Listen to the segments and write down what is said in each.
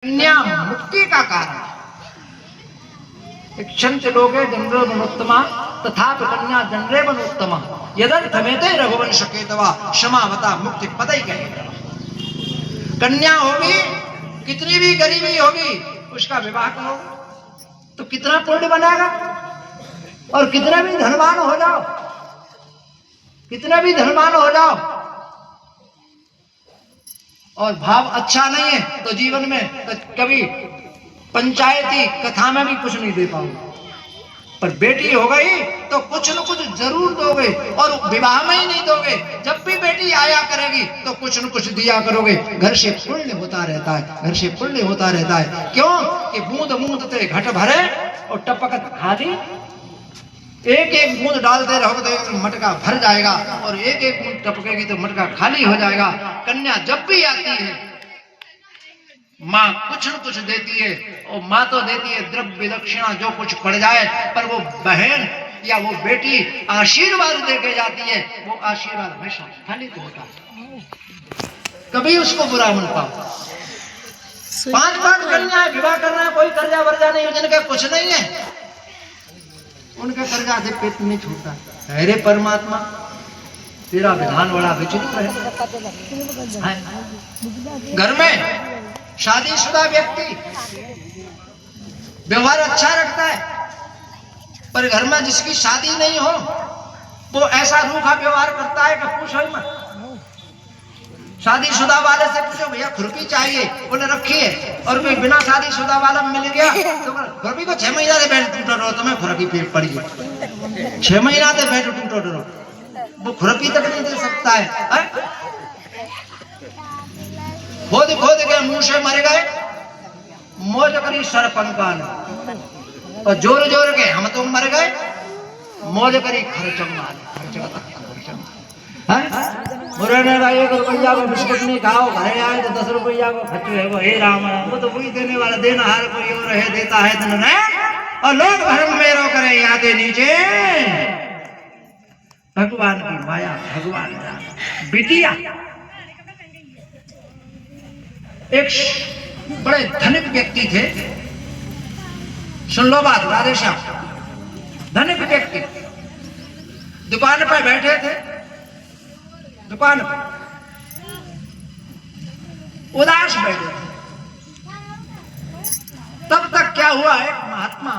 कन्या मुक्ति का कारण। क्षंत लोगे जनरे बनोत्तमा तथा कन्या जनरे बनोत्तमा यदर्थमेते रघुवंश केतवा क्षमावता मुक्ति पदई कहेगा। कन्या होगी, कितनी भी गरीबी होगी, उसका विवाह करो तो कितना पुण्य बनेगा। और कितने भी धनवान हो जाओ, कितने भी धनवान हो जाओ, और भाव अच्छा नहीं है तो जीवन में कभी पंचायती कथा में भी कुछ नहीं दे पाओगे। पर बेटी हो गई तो कुछ न कुछ जरूर दोगे, और विवाह में ही नहीं दोगे, जब भी बेटी आया करेगी तो कुछ न कुछ दिया करोगे। घर से पुण्य होता रहता है, घर से पुण्य होता रहता है। क्यों कि बूंद बूंद ते घट भरे और टपकत खाली। एक एक बूंद डालते रहोगे तो मटका भर जाएगा, और एक एक बूंद टपकेगी तो मटका खाली हो जाएगा। कन्या जब भी आती है माँ कुछ न कुछ देती है, और माँ तो देती है द्रव्य दक्षिणा जो कुछ पड़ जाए, पर वो बहन या वो बेटी आशीर्वाद देके जाती है। वो आशीर्वाद हमेशा फलित होता है, कभी उसको बुरा मन पाओ। 5-5 कन्याएं विवाह करना है, कोई कर्जा वर्जा नहीं, जिनका कुछ नहीं है उनके कर्जा से पेट नहीं छूटता। अरे परमात्मा तेरा विधान बड़ा विचित्र है। घर में शादीशुदा व्यक्ति व्यवहार अच्छा रखता है, पर घर में जिसकी शादी नहीं हो वो ऐसा रूखा व्यवहार करता है कि पूछो ही मत। शादीशुदा वाले से पूछो भैया खुरपी चाहिए, बोले रखिए, और कोई बिना शादीशुदा वाला मिल गया तो खुरपी को 6 महीना से बैठ टूटा रहो, तुम्हें खुरपी पेट पड़ी है, 6 महीना से बैठ टूटा रहो, वो खुरपी तक नहीं दे सकता है। खोद खोद के मुंह से मर गए, मौज करी सर पंकान, और जोर जोर के हम तो मर गए, मौज करी खर्चम्मा। मुरने का 1 रुपया को बिस्कुट नहीं खाओ, घरे आए तो 10 रुपया को खर्च है। वो हे राम राम, वो तो वही देने वाला, देना हार कोई और है, देता है धन है, और लोग धर्म में रो करें यहाँ के नीचे। भगवान की माया भगवान जाने। बिटिया एक बड़े धनिक व्यक्ति थे, सुन लो बात, राधेश्याम। धनिक व्यक्ति दुकान पर बैठे थे, दुकान पर उदास बैठे थे। तब तक क्या हुआ, एक महात्मा,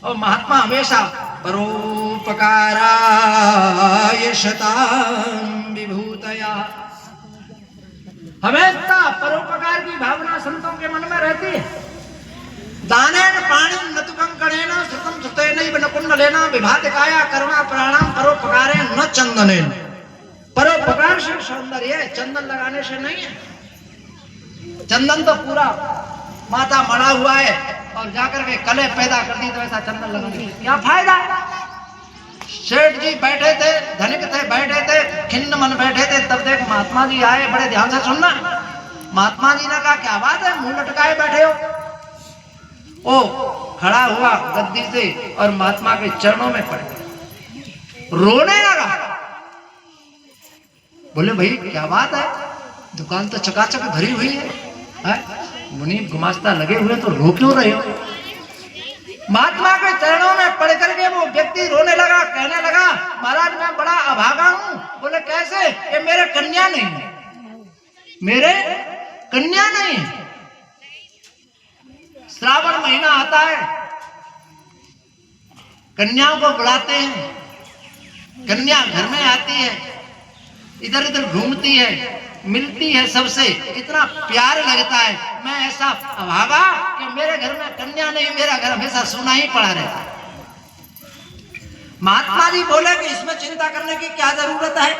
और महात्मा हमेशा परोपकाराय शतां विभूतया, हमेशा परोपकार की भावना संतों के मन में रहती है। दानेन पाणिं न तु कंकणेन श्रुतं श्रुतेनैव न कुण्डलेन विभाति काया कर्मा प्राणां परोपकारेण न चंदनेन। परोपकार से सौंदर्य है, चंदन लगाने से नहीं है। चंदन तो पूरा माथा मड़ा हुआ है, और जाकर के कले पैदा कर दी तो ऐसा चंदन लगाने से क्या फायदा। सेठ जी बैठे थे, धनिक थे, बैठे थे, खिन्न मन बैठे थे। तब देख महात्मा जी आए, बड़े ध्यान से सुनना। महात्मा जी ने कहा क्या बात है, मुंह लटकाए बैठे हो। ओ खड़ा हुआ गद्दी से और महात्मा के चरणों में पड़ गया, रोने लगा। बोले भाई क्या बात है, दुकान तो चकाचक भरी हुई है, मुनि गुमास्ता लगे हुए तो रो क्यों रहे हो। महात्मा के चरणों में पड़ करके वो व्यक्ति रोने लगा, कहने लगा महाराज मैं बड़ा अभागा हूं। बोले कैसे, ये मेरे कन्या नहीं है, मेरे कन्या नहीं है। श्रावण महीना आता है, कन्याओं को बुलाते हैं, कन्या घर में आती है, इधर इधर घूमती है, मिलती है सबसे, इतना प्यार लगता है। मैं ऐसा अभागा कि मेरे घर में कन्या नहीं, मेरा घर हमेशा सोना ही पड़ा रहता है। महात्मा जी बोले कि इसमें चिंता करने की क्या जरूरत है।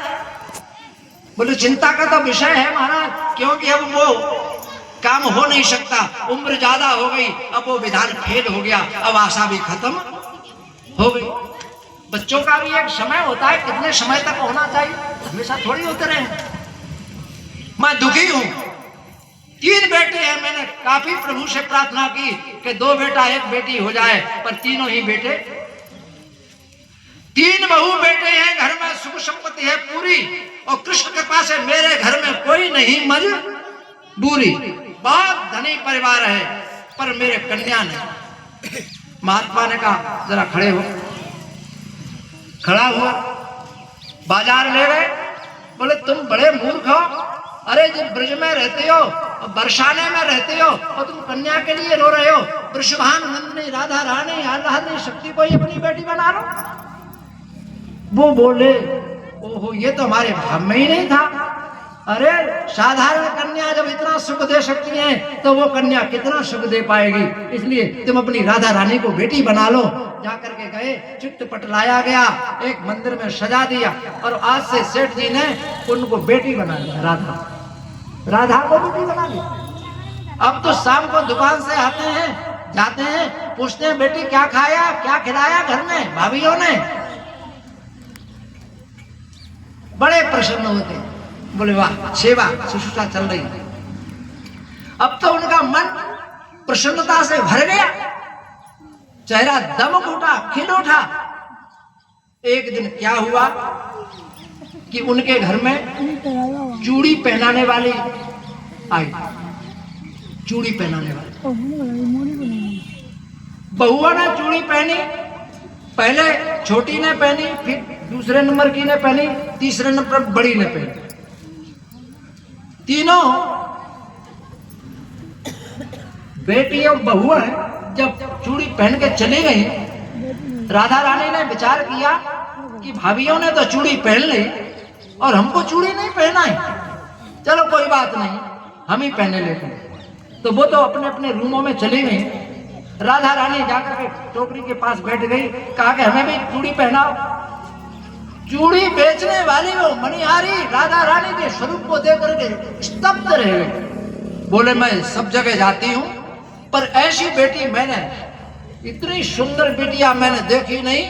बोले चिंता का तो विषय है महाराज, क्योंकि अब वो काम हो नहीं सकता, उम्र ज्यादा हो गई, अब वो विधान फेल हो गया, अब आशा भी खत्म हो गई। बच्चों का भी एक समय होता है, कितने समय तक होना चाहिए, हमेशा थोड़ी होते रहे। मैं दुखी हूं, 3 बेटे हैं, मैंने काफी प्रभु से प्रार्थना की कि 2 बेटा 1 बेटी हो जाए, पर तीनों ही बेटे, 3 बहू बेटे हैं, घर में सुख संपत्ति है पूरी, और कृष्ण कृपा से मेरे घर में कोई नहीं मजबूरी। बहुत धनी परिवार है, पर मेरे कन्या नहीं। महात्मा ने कहा जरा खड़े हो। खड़ा हुआ, बाजार ले गए। बोले तुम बड़े मूर्ख हो, अरे जब ब्रज में रहते हो, बरसाने में रहते हो, और तुम कन्या के लिए रो रहे हो। वृषभान नंदिनी राधा रानी आह्लादनी शक्ति को ही अपनी बेटी बना लो। वो बोले ओहो, ये तो हमारे भाव में ही नहीं था। अरे साधारण कन्या जब इतना सुख दे सकती है तो वो कन्या कितना सुख दे पाएगी, इसलिए तुम अपनी राधा रानी को बेटी बना लो। जाकर के गए, चिट्टपट लाया गया, एक मंदिर में सजा दिया, और आज से सेठ जी ने उनको बेटी बना लिया। राधा को बेटी बना लिया। अब तो शाम को दुकान से आते हैं, जाते हैं, पूछते हैं बेटी क्या खाया, क्या खिलाया घर में भाभीयों ने। बड़े प्रसन्न होते, बोले वाह सेवा शुश्रूषा चल रही। अब तो उनका मन प्रसन्नता से भर गया, चेहरा दमक उठा, खिल उठा। एक दिन क्या हुआ कि उनके घर में चूड़ी पहनाने वाली आई। चूड़ी पहनाने वाली बहुआ ने चूड़ी पहनी, पहले छोटी ने पहनी, फिर दूसरे नंबर की ने पहनी, तीसरे नंबर बड़ी ने पहनी। तीनों बेटी और बहुआ जब चूड़ी पहन के चली गई, राधा रानी ने विचार किया कि भाभीयों ने तो चूड़ी पहन ली और हमको चूड़ी नहीं पहना है, चलो कोई बात नहीं हम ही पहने लेते हैं। तो वो तो अपने अपने रूमों में चली गई। राधा रानी जाकर के टोकरी के पास बैठ गई, कहा कि हमें भी चूड़ी पहनाओ। चूड़ी बेचने वाली वो मणिहारी राधा रानी के स्वरूप को देख करके स्तब्ध रह गई। बोले मैं सब जगह जाती हूँ, पर ऐसी बेटी मैंने, इतनी सुंदर बिटिया मैंने देखी नहीं।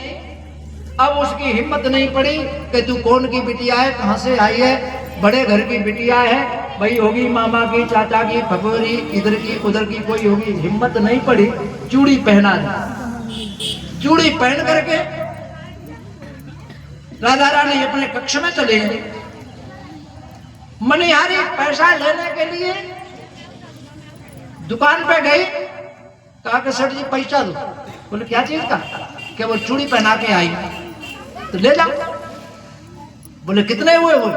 अब उसकी हिम्मत नहीं पड़ी कि तू कौन की बिटिया है, कहाँ से आई है, बड़े घर की बिटिया है, भाई होगी मामा की, चाचा की, फफोरी, इधर की उधर की कोई होगी। हिम्मत नहीं पड़ी, चूड़ी पहना दी। चूड़ी पहन करके राधा रानी अपने कक्ष में चले गई। मणिहारी पैसा लेने के लिए दुकान पे गई, कहा कि सेठ जी पैसा दो। बोले क्या चीज का? कि वो चूड़ी पहना के आई, तो ले जाओ। बोले कितने हुए वो?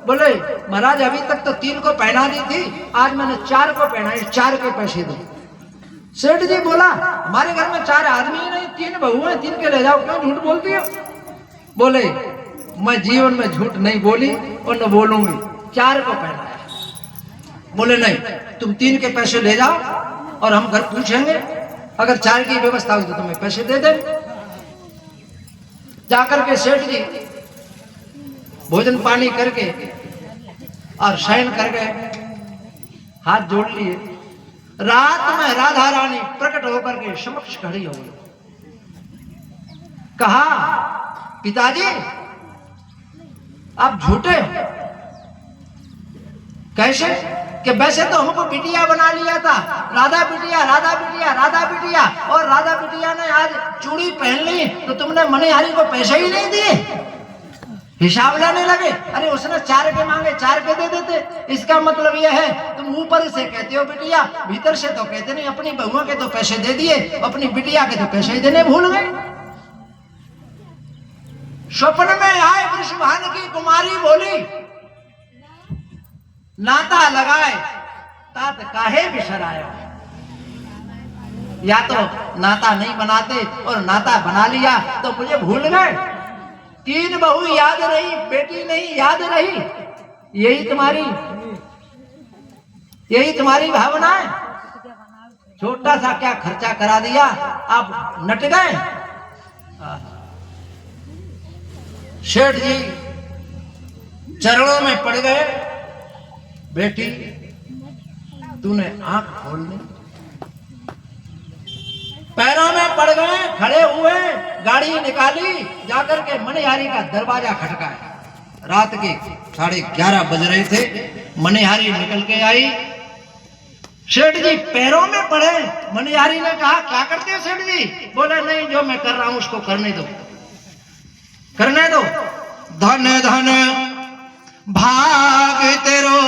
बोले महाराज अभी तक तो 3 को पहना दी थी, आज मैंने 4 को पहनाई, 4 के पैसे दो। सेठ जी बोला हमारे घर में 4 आदमी ही नहीं, 3 बहू हैं, 3 के ले जाओ, क्यों झूठ बोलती हो? बोले मैं जीवन में झूठ नहीं बोली और न बोलूंगी, 4 को पहनाया। बोले नहीं तुम 3 के पैसे ले जाओ और हम घर पूछेंगे, अगर 4 की व्यवस्था हुई तो तुम्हें पैसे दे दे। जाकर के सेठ जी भोजन पानी करके और शयन कर गए, हाथ जोड़ लिए। रात में राधा रानी प्रकट होकर के समक्ष खड़ी हो गई। कहा पिताजी आप झूठे हो। कैसे? कि वैसे तो हमको बिटिया बना लिया था, राधा बिटिया राधा बिटिया राधा बिटिया, और राधा बिटिया ने आज चूड़ी पहन ली तो तुमने मणिहारी को पैसे ही नहीं दिए। हिसाब लेने लगे, अरे उसने 4 के मांगे 4 के दे देते। इसका मतलब यह है तुम ऊपर से कहते हो बिटिया, भीतर से तो कहते नहीं। अपनी बहुओं के तो पैसे दे दिए, अपनी बिटिया के तो पैसे देने भूल गए। स्वप्न में आए वृषभान की कुमारी बोली नाता लगाए तात काहे बिसराया। या तो नाता नहीं बनाते और नाता बना लिया तो मुझे भूल गए। 3 बहू याद रही, बेटी नहीं याद रही। यही तुम्हारी भावना है। छोटा सा क्या खर्चा करा दिया, आप नट गए। सेठ जी चरणों में पड़ गए, बेटी तूने आंख खोल ली। पैरों में पड़ गए, खड़े हुए, गाड़ी निकाली, जाकर के मणिहारी का दरवाजा खटकाया। रात के 11:30 बज रहे थे, मणिहारी निकल के आई। सेठ जी पैरों में पड़े। मणिहारी ने कहा क्या करते हो सेठ जी? बोले नहीं जो मैं कर रहा हूं उसको करने दो, करने दो। धन धन भाग तेरो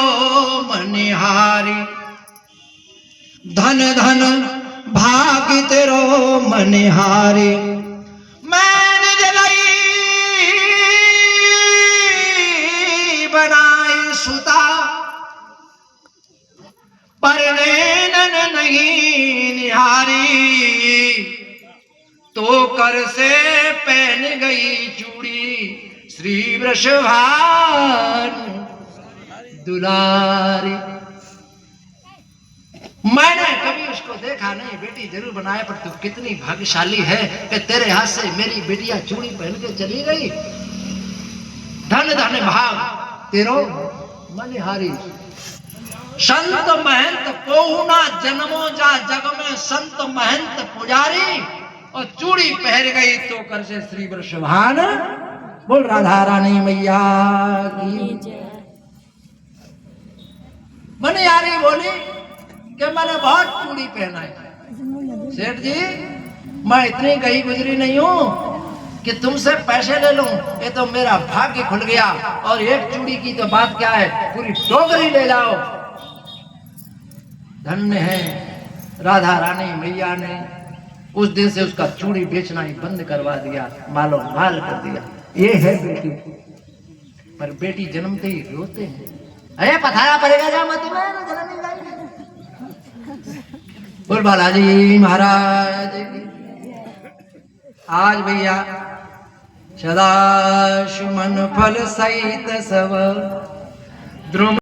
मणिहारी, धन धन भाग तेरो मनिहारी। मैंने जलाई बनाई सुता पर नैनन नहीं निहारी। तो कर से पहन गई चूड़ी श्री वृषभान दुलारी। मैंने कभी उसको देखा नहीं, बेटी जरूर बनाया, पर तू कितनी भाग्यशाली है कि तेरे हाथ से मेरी बेटिया चूड़ी पहन के चली गई। धन धन भाग तेरो मनिहारी। संत महंत कोहुना जन्मो जा जग में संत महंत पुजारी। और चूड़ी पहन गई तो कर से श्री वृषभान। बोल राधा रानी मैया की। मनिहारी बोली कि मैंने बहुत चूड़ी पहना है सेठ जी, मैं इतनी गई गुजरी नहीं हूं कि तुमसे पैसे ले लूं। ये तो मेरा भाग्य खुल गया। और एक चूड़ी की तो बात क्या है, पूरी टोकरी ले जाओ। धन्य है राधा रानी मैया ने उस दिन से उसका चूड़ी बेचना ही बंद करवा दिया, मालो माल कर दिया। ये है बेटी। पर बेटी जन्मते ही रोते हैं, अरे पथारा पड़ेगा जा मत में जन्म नहीं जाएगा। बोल बालाजी महाराज की। आज भैया सदा सुमन फल सहित सब द्रुम